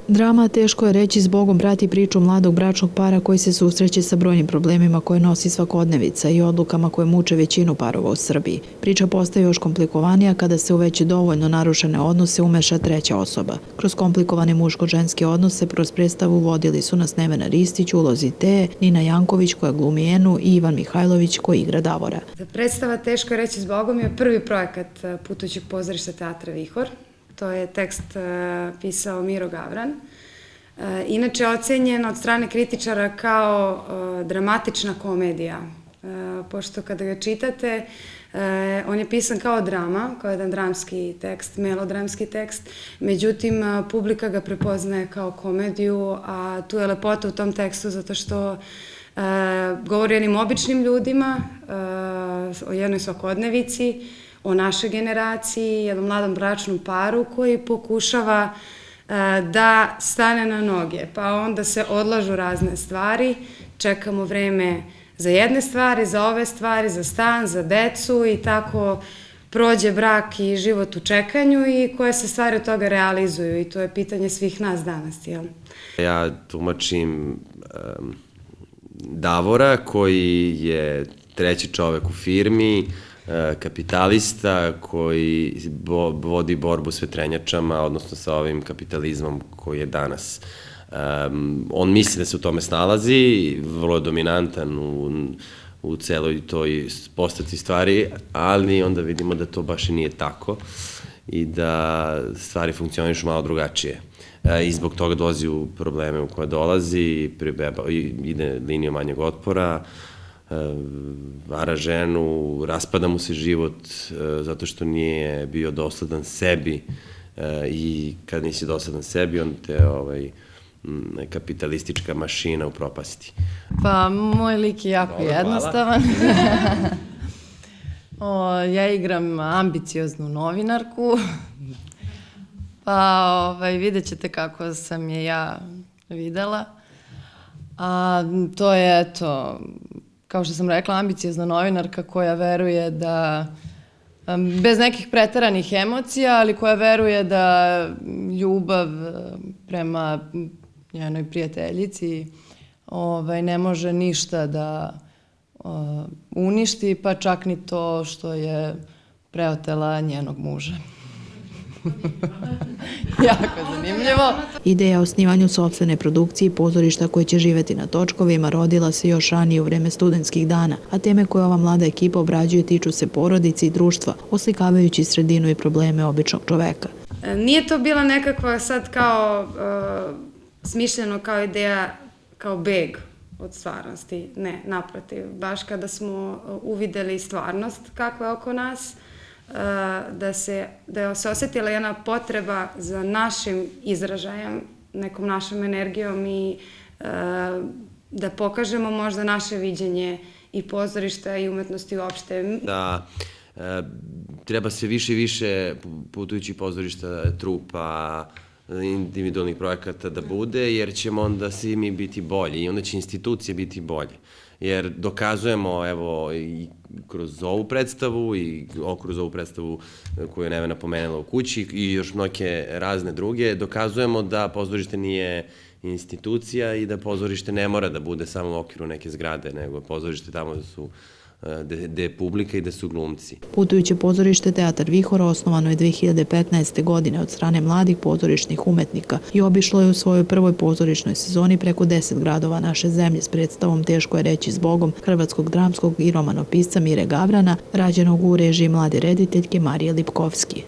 Drama Teško je reći zbogom prati priču mladog bračnog para koji se susreće sa brojnim problemima koje nosi svakodnevica i odlukama koje muče većinu parova u Srbiji. Priča postaje još komplikovanija kada se u već dovoljno narušene odnose umeša treća osoba. Kroz komplikovane muško-ženske odnose kroz predstavu vodili su nas Nevena Ristić u ulozi Teje, Nina Janković koja glumi Enu i Ivan Mihajlović koji igra Davora. Predstava Teško je reći zbogom je prvi projekat Putujućeg pozorišta Teatra Vihor. To je tekst pisao Miro Gavran. Inače je ocenjen od strane kritičara kao dramatična komedija, pošto kada ga čitate, on je pisan kao drama, kao jedan dramski tekst, melodramski tekst, međutim, publika ga prepoznaje kao komediju, a tu je lepota u tom tekstu zato što govori o jednim običnim ljudima, o jednoj svakodnevici, o našoj generaciji, jednom mladom bračnom paru koji pokušava da stane na noge, pa onda se odlažu razne stvari, čekamo vreme za jedne stvari, za ove stvari, za stan, za decu i tako prođe brak i život u čekanju i koje se stvari od toga realizuju i to je pitanje svih nas danas, jel? Ja tumačim Davora koji je treći čovek u firmi, kapitalista koji vodi borbu s vetrenjačama, odnosno sa ovim kapitalizmom koji je danas. On misli da se u tome snalazi, vrlo je dominantan u celoj toj postavci stvari, ali onda vidimo da to baš i nije tako i da stvari funkcionišu malo drugačije. I zbog toga dolazi u probleme u koje dolazi, ide linijom manjeg otpora, vara ženu, raspada mu se život zato što nije bio dosledan sebi i kad nisi dosledan sebi, on te kapitalistička mašina upropasti. Pa, moj lik je jako jednostavan. Ja igram ambicioznu novinarku, pa vidjet ćete kako sam je ja videla. A to je, eto, kao što sam rekla, ambiciozna novinarka koja veruje da, bez nekih preteranih emocija, ali koja veruje da ljubav prema njenoj prijateljici ne može ništa da uništi, pa čak ni to što je preotela njenog muža. Jako zanimljivo. Ideja o osnivanju sopstvene produkcije pozorišta koje će živeti na točkovima rodila se još ranije u vreme studentskih dana, a teme koje ova mlada ekipa obrađuje tiču se porodice i društva, oslikavajući sredinu i probleme običnog čoveka. Nije to bila nekakva sad kao smišljeno kao ideja, kao beg od stvarnosti. Ne, naprotiv. Baš kada smo uvideli stvarnost kakva je oko nas, da se osetila jedna potreba za našim izražajem, nekom našom energijom i da pokažemo možda naše viđenje i pozorišta i umetnosti uopšte. Da treba sve više i više putujući pozorišta, trupa, individualnih projekata da bude, jer ćemo onda svi mi biti bolji i onda će institucije biti bolje. Jer dokazujemo, evo, i kroz ovu predstavu i kroz ovu predstavu koju je Nevena pomenula u kući i još mnoge razne druge, dokazujemo da pozorište nije institucija i da pozorište ne mora da bude samo u okviru neke zgrade, nego pozorište tamo gde je publika i gde su glumci. Putujuće pozorište Teatar Vihora osnovano je 2015. godine od strane mladih pozorišnih umetnika i obišlo je u svojoj prvoj pozorišnoj sezoni preko 10 gradova naše zemlje s predstavom Teško je reći zbogom hrvatskog dramskog i romanopisca Mire Gavrana, rađenog u režiji mlade rediteljke Marije Lipkovski.